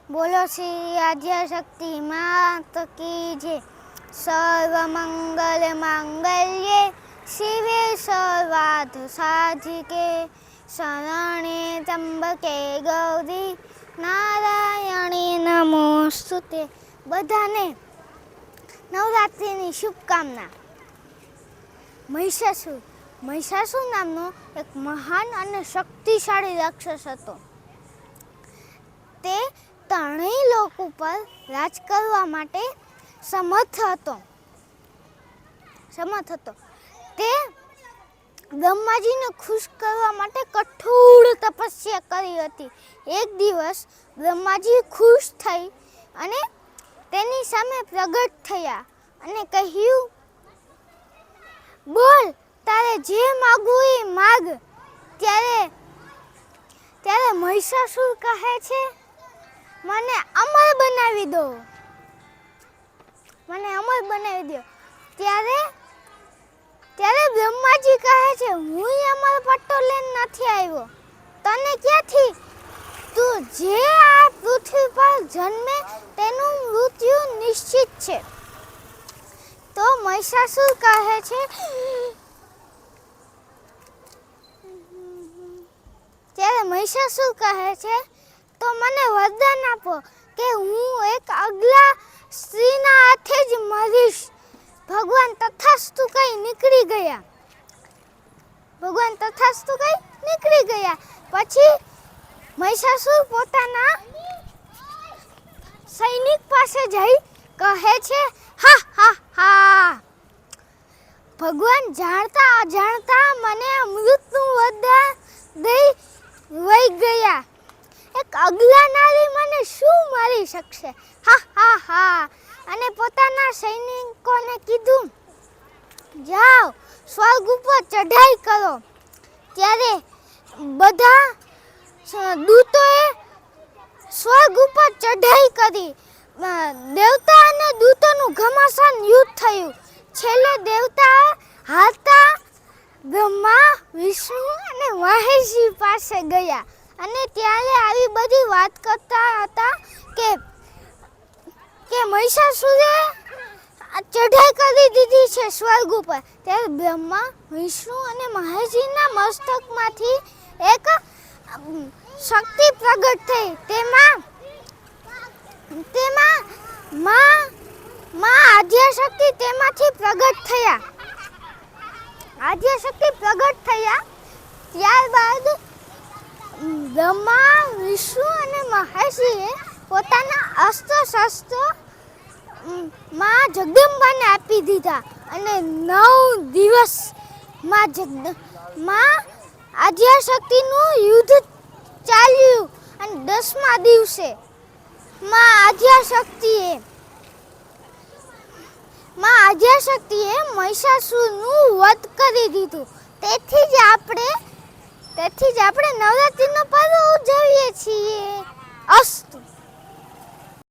બોલો શ્રી આદ્યશક્તિ માત કી જય. સર્વ મંગલ માંગલ્યે શિવે સર્વાર્થ સાધિકે શરણે ત્રંબકે ગૌરી નારાયણી નમોસ્તુતે. બધાને નવરાત્રિની શુભકામના. મહિષાસુર નામનો એક મહાન અને શક્તિશાળી રાક્ષસ હતો. તે ત્રણેય લોક ઉપર રાજ કરવા માટે સમર્થ હતો. તે બ્રહ્માજીને ખુશ કરવા માટે કઠોર તપસ્યા કરી હતી. એક દિવસ બ્રહ્માજી ખુશ થઈ અને તેની સામે પ્રગટ થયા અને કહ્યું, બોલ, તારે જે માગવું એ માગ. ત્યારે મહિષાસુર કહે છે, મને અમર બનાવી દો. ત્યારે બ્રહ્માજી કહે છે, હું અમર પટ્ટો લઈને નથી આવ્યો. તને ક્યાંથી? તું જે આ પૃથ્વી પર જન્મે તેનું મૃત્યુ નિશ્ચિત છે. તો મહિષાસુર કહે છે, તો મને વરદાન આપો કે હું એક અગલા સ્ત્રીના હાથે જ મરીશ. ભગવાન તથાસ્તુ કઈ નીકળી ગયા. પછી મહિષાસુર પોતાના સૈનિક પાસે જઈ કહે છે, હા હા હા, ભગવાન જાણતા અજાણતા મને અમૃતનું વરદાન દઈ વહી ગયા. એક અગલા નારી મને શું મારી શકશે? હા હા હા. અને પોતાના સૈનિકોને કીધું, જાઓ સ્વર્ગ ઉપર ચઢાઈ કરો. ત્યારે બધા દૂતોએ સ્વર્ગ ઉપર ચઢાઈ કરી. દેવતા અને દૂતોનું ઘમાસાન યુદ્ધ થયું. છેલ્લે દેવતા હારતા બ્રહ્મા, વિષ્ણુ અને મહેશજી પાસે ગયા અને ત્યારે આવી બધી વાત કરતા હતા કે મહિષાસુરે ચઢાઈ કરી દીધી છે સ્વર્ગ ઉપર. ત્યારે બ્રહ્મા, વિષ્ણુ અને મહેશજીના મસ્તકમાંથી એક શક્તિ પ્રગટ થઈ. તેમાં માં આદ્યશક્તિ તેમાંથી પ્રગટ થયા. ત્યારબાદ બ્રહ્મા, વિષ્ણુ અને મહેશજીએ પોતાના અસ્ત્ર શસ્ત્રો માં જગદંબાને આપી દીધા અને 9 દિવસ માં આદ્યશક્તિનું યુદ્ધ ચાલ્યું. અને 10મા દિવસે માં આદ્યશક્તિએ મહિષાસુરનું વધ કરી દીધું. તેથી જ આપણે નવરાત્રિનો પર્વ ઉજવીએ છીએ. અસ્તુ.